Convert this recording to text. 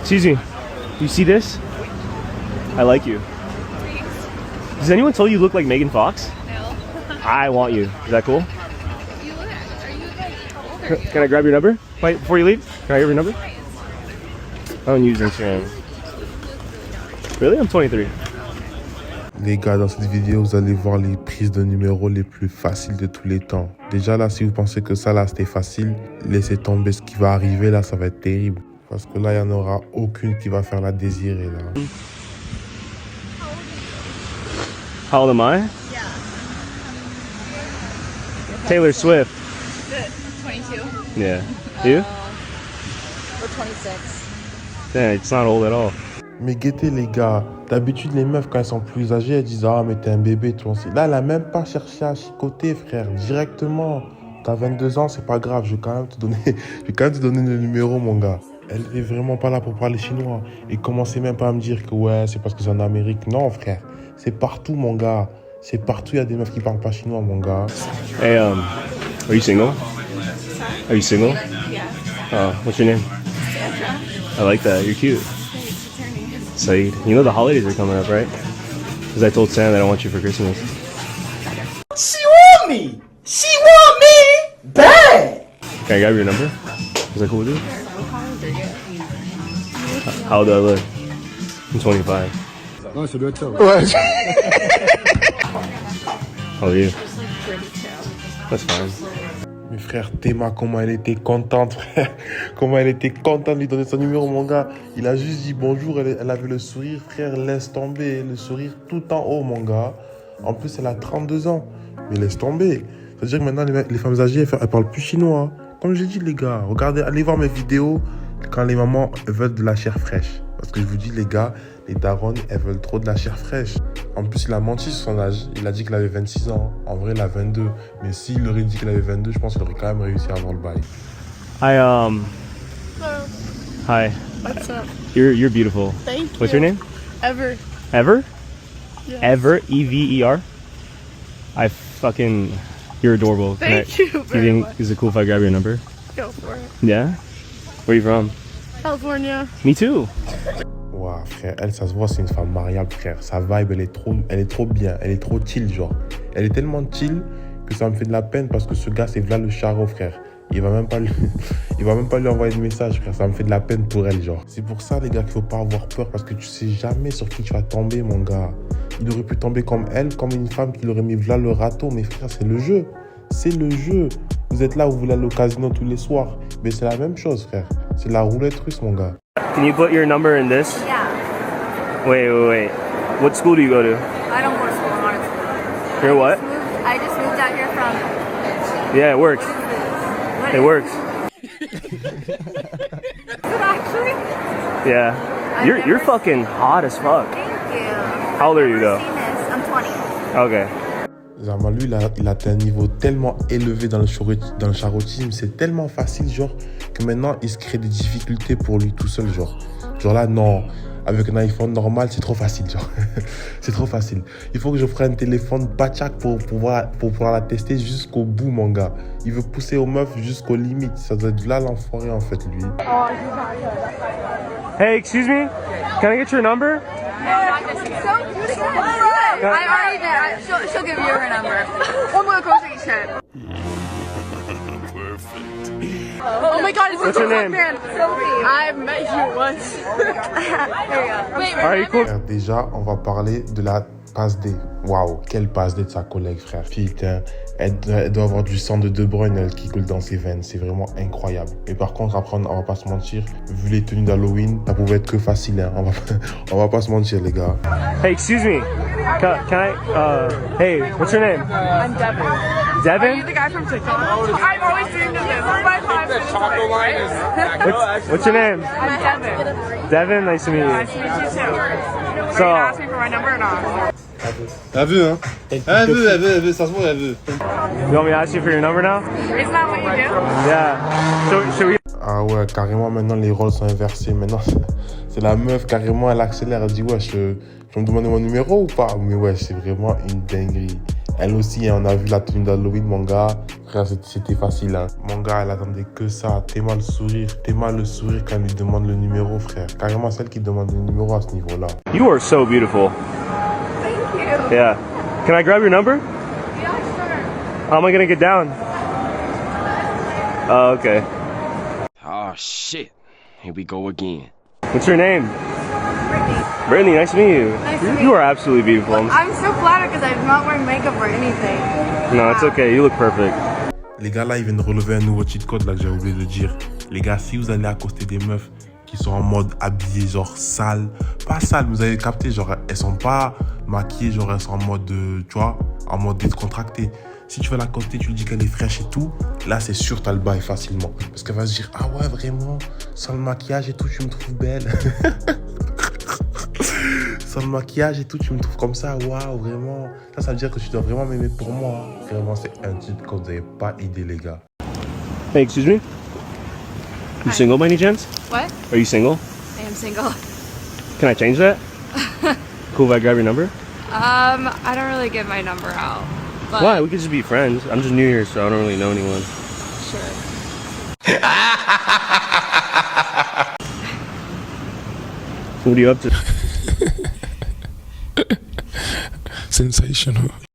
Excuse me. You see this? I like you. Has anyone told you look like Megan Fox? No. I want you. Is that cool? You look at, are you like, how old are you? Can I grab your number? Wait, before you leave? Can I have your number? I don't use Instagram. Really? I'm 23. Les gars, dans cette vidéo, vous allez voir les prises de numéros les plus faciles de tous les temps. Déjà là, si vous pensez que ça là c'était facile, laissez tomber ce qui va arriver là, ça va être terrible. Parce que là, il n'y en aura aucune qui va faire la désirée là. How old am I? Yeah. Taylor Swift. 22. Yeah. You? We're 26. Yeah, it's not old at all. Mais guettez les gars, d'habitude les meufs quand elles sont plus âgées, elles disent ah mais t'es un bébé toi aussi. Là, elle a même pas cherché à chicoter frère, directement. T'as 22 ans, c'est pas grave, je vais quand même te donner le numéro mon gars. Elle est vraiment pas là pour parler chinois. Et commencez même pas à me dire que ouais, c'est parce que c'est en Amérique. Non frère, c'est partout mon gars. C'est partout, il y a des meufs qui parlent pas chinois mon gars. Hey, are you single? Are you single? Yeah. What's your name? Sandra. I like that. You're cute. Saeed. You know the holidays are coming up, right? Because I told Sam that I want you for Christmas. She want me! She want me! Bad! Can I grab your number? Is that cool with you? How old do I look? I'm 25. Non, ça doit être ça. Ouais. How old are you? That's fine. Mais frère, Théma, comment elle était contente, frère. Comment elle était contente de lui donner son numéro, mon gars. Il a juste dit bonjour, elle avait le sourire, frère, laisse tomber. Le sourire tout en haut, mon gars. En plus, elle a 32 ans. Mais laisse tomber. C'est-à-dire que maintenant, les femmes âgées, elles parlent plus chinois. Comme j'ai dit, les gars, regardez, allez voir mes vidéos quand les mamans veulent de la chair fraîche. Parce que je vous dis, les gars, les darons, elles veulent trop de la chair fraîche. En plus, il a menti sur son âge. Il a dit qu'il avait 26 ans. En vrai, il a 22. Mais s'il aurait dit qu'il avait 22, je pense qu'il aurait quand même réussi à avoir le bail. Hi, Hello. Hi. What's up? You're beautiful. Thank you. What's your name? Ever. Ever? Yes. Ever? E-V-E-R? You're adorable. Thank you You very think much. is it cool if I grab your number? Go for it. Yeah? Where are you from? California. Me too. Waouh, frère, elle, ça se voit, c'est une femme mariable, frère. Sa vibe, elle est trop bien. Elle est trop chill, genre. Elle est tellement chill que ça me fait de la peine parce que ce gars, c'est Vlad le Charo, frère. Il va même pas lui envoyer de message, frère. Ça me fait de la peine pour elle, genre. C'est pour ça, les gars, qu'il faut pas avoir peur parce que tu sais jamais sur qui tu vas tomber, mon gars. Il aurait pu tomber comme elle, comme une femme qui l'aurait mis Vlad le râteau. Mais frère, c'est le jeu. C'est le jeu. Vous êtes là, vous voulez aller au casino tous les soirs. Mais c'est la même chose, frère. C'est la roulette russe, mon gars. Can you put your number in this? Yeah. Wait. What school do you go to? I don't go to school. I'm not in school. You're what? I just moved out here from. Yeah, it works. What It is works. it actually? Yeah. I've You're never fucking hot as fuck. Thank you. How old are you though? Seen this. I'm 20. Okay. Zama, lui, il a atteint un niveau tellement élevé dans le charotisme, c'est tellement facile, genre, que maintenant, il se crée des difficultés pour lui tout seul, genre. Genre là, non, avec un iPhone normal, c'est trop facile, genre. C'est trop facile. Il faut que je prenne un téléphone Pachak pour pouvoir la tester jusqu'au bout, mon gars. Il veut pousser aux meufs jusqu'aux limites. Ça doit être là l'enfoiré, en fait, lui. Hey, excuse me? Can I get your number? I already did. She'll give you her number. One more grocery shit. Oh my god, it's What's your name? man. Sophie. I've met you once. There you go. Wait, Alright, cool. Déjà, on va parler de la passe D. Waouh, quelle passe D de sa collègue, frère. Putain, elle doit avoir du sang de De Bruyne qui coule dans ses veines. C'est vraiment incroyable. Mais par contre, après, on va pas se mentir. Vu les tenues d'Halloween, ça pouvait être que facile. Hein. On va pas se mentir, les gars. Hey, excuse me. Can I, hey, what's your name? I'm Devin. Devin? Are you the guy from TikTok? I'm always doing this. My time is chocolate line is. What's your name? I'm Devin. Devin, nice to meet you. Nice to meet you too. So, Are you gonna ask me for my number or not? Elle veut, hein. Elle veut, ça se voit, elle veut. you want me to ask you for your number now? Isn't that what you do? Yeah. Should we? Ah ouais, carrément, maintenant, les rôles sont inversés. Maintenant, c'est la meuf, carrément, elle accélère. Elle dit, ouais, je me demande mon numéro ou pas? Mais ouais, c'est vraiment une dinguerie. Elle aussi, hein, on a vu la tenue d'Halloween, mon gars. Frère, c'était facile. Hein. Mon gars, elle attendait que ça. Théma le sourire. Théma le sourire quand elle lui demande le numéro, frère. Carrément celle qui demande le numéro à ce niveau-là. You are so beautiful. Thank you. Yeah. Can I grab your number? Yeah, sure. How am I gonna get down? Oh, okay. Oh shit. Here we go again. What's your name? Brittany. Brittany, nice to meet you. Nice to You- meet You you. are absolutely beautiful. I'm so flattered because I'm not wearing makeup or anything. No, it's okay. You look perfect. Les gars, là, ils viennent de relever un nouveau cheat code là que j'ai oublié de dire. Les gars, si vous allez accoster des meufs qui sont en mode habillées, genre sales, pas sales, vous avez capté, genre elles sont pas maquillées, genre elles sont en mode, tu vois, en mode décontracté. Si tu vas l'accoster, tu lui dis qu'elle est fraîche et tout, là, c'est sûr, t'as le bail facilement. Parce qu'elle va se dire, ah ouais, vraiment, sans le maquillage et tout, tu me trouves belle. Sans le maquillage et tout, tu me trouves comme ça, waouh, vraiment. Ça veut dire que tu dois vraiment m'aimer pour moi. Vraiment, c'est un cheat code, vous n'avez pas idée, les gars. Hey, excuse me? You Hi. single by any chance? What? Are you single? I am single. Can I change that? Cool if I grab your number? I don't really give my number out. But Why? We could just be friends. I'm just new here, so I don't really know anyone. Sure. What are you up to? Sensational.